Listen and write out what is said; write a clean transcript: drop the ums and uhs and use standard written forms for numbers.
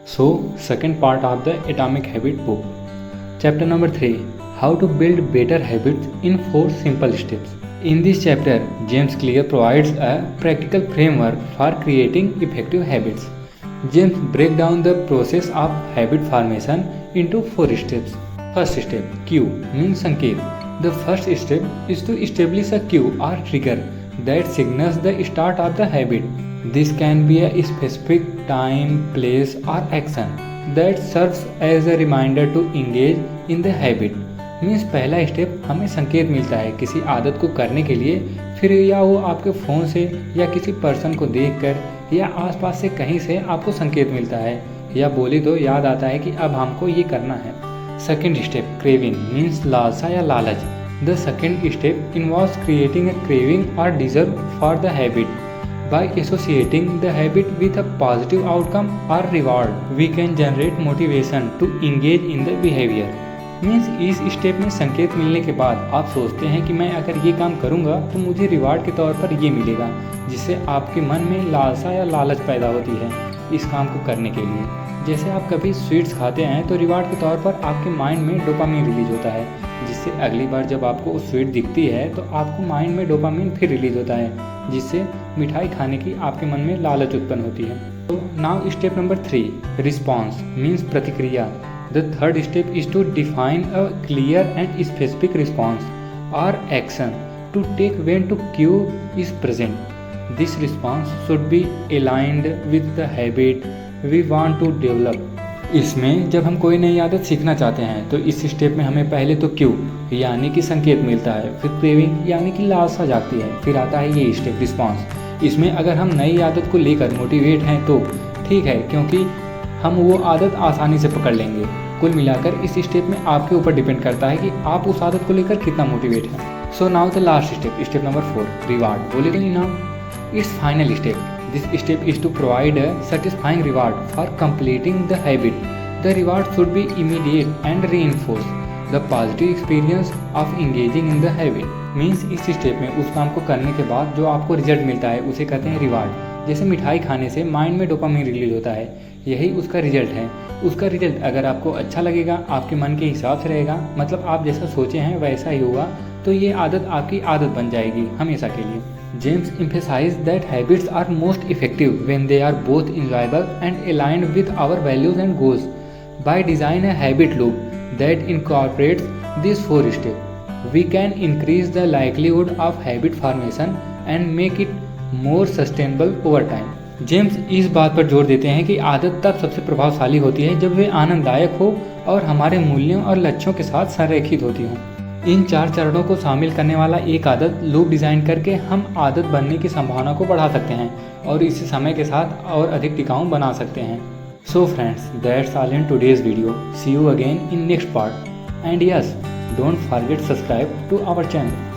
Second part of the Atomic Habit book. Chapter number 3, How to Build Better Habits in 4 Simple Steps. In this chapter, James Clear provides a practical framework for creating effective habits. James breaks down the process of habit formation into 4 steps. First step, cue means sanket. The first step is to establish a cue or trigger that signals the start of the habit. This can be a specific time, place or action that serves as a reminder to engage in the habit. Means पहला step हमें संकेत मिलता है किसी आदत को करने के लिए, फिर या वो आपके फ़ोन से या किसी पर्सन को देखकर या आसपास से कहीं से आपको संकेत मिलता है, या बोले तो याद आता है कि अब हमको ये करना है. सेकेंड स्टेप, क्रेविंग मीन्स लालसा या लालच. The second step involves creating a craving और desire for the habit. By associating the habit with a positive outcome or reward, we can generate motivation to engage in the behavior. Means इस step में संकेत मिलने के बाद आप सोचते हैं कि मैं अगर ये काम करूँगा तो मुझे रिवार्ड के तौर पर ये मिलेगा, जिससे आपके मन में लालसा या लालच पैदा होती है इस काम को करने के लिए. जैसे आप कभी स्वीट्स खाते हैं तो रिवार्ड के तौर पर आपके माइंड में डोपामिन रिलीज होता है, जिससे अगली बार जब आपको वो स्वीट दिखती है तो आपको माइंड में डोपामिन फिर रिलीज होता है, जिससे मिठाई खाने की आपके मन में लालच उत्पन्न होती है. तो now step number 3, response means प्रतिक्रिया. The third step is to define a clear and specific response और action to take when to cue is present. This response should be aligned with the habit we want to develop. इसमें जब हम कोई नई आदत सीखना चाहते हैं तो इस स्टेप में हमें पहले तो क्यू यानी कि संकेत मिलता है, फिर क्रेविंग यानी कि लालसा जागती है, फिर आता है ये स्टेप रिस्पॉन्स. इसमें अगर हम नई आदत को लेकर मोटिवेट हैं तो ठीक है, क्योंकि हम वो आदत आसानी से पकड़ लेंगे. कुल मिलाकर इस स्टेप में आपके ऊपर डिपेंड करता है कि आप उस आदत को लेकर कितना मोटिवेट हैं. So now the last step, step number 4, reward. बोले तो now it's final step. This step is to provide a satisfying reward for completing the habit. The reward should be immediate and reinforce the positive experience of engaging in the habit. Means इस step में उस काम को करने के बाद जो आपको रिजल्ट मिलता है उसे कहते हैं रिवार्ड. जैसे मिठाई खाने से माइंड में डोपामिन रिलीज होता है, यही उसका रिजल्ट है. उसका रिजल्ट अगर आपको अच्छा लगेगा, आपके मन के हिसाब से रहेगा, मतलब आप जैसा सोचे हैं वैसा ही होगा, तो ये आदत आपकी आदत बन जाएगी हमेशा के लिए. James emphasized that habits are most effective when they are both enjoyable and aligned with our values and goals. By designing a habit loop that incorporates these 4 steps, we can increase the likelihood of habit formation and make it more sustainable over time. James इस बात पर जोर देते हैं कि आदत तब सबसे प्रभावशाली होती है जब वे आनंददायक हो और हमारे मूल्यों और लक्ष्यों के साथ संरेखित होती हो. इन 4 चरणों को शामिल करने वाला एक आदत लूप डिज़ाइन करके हम आदत बनने की संभावना को बढ़ा सकते हैं और इसे समय के साथ और अधिक टिकाऊ बना सकते हैं. So friends, that's all in today's video. See you again in next part. And yes, don't forget subscribe to our channel.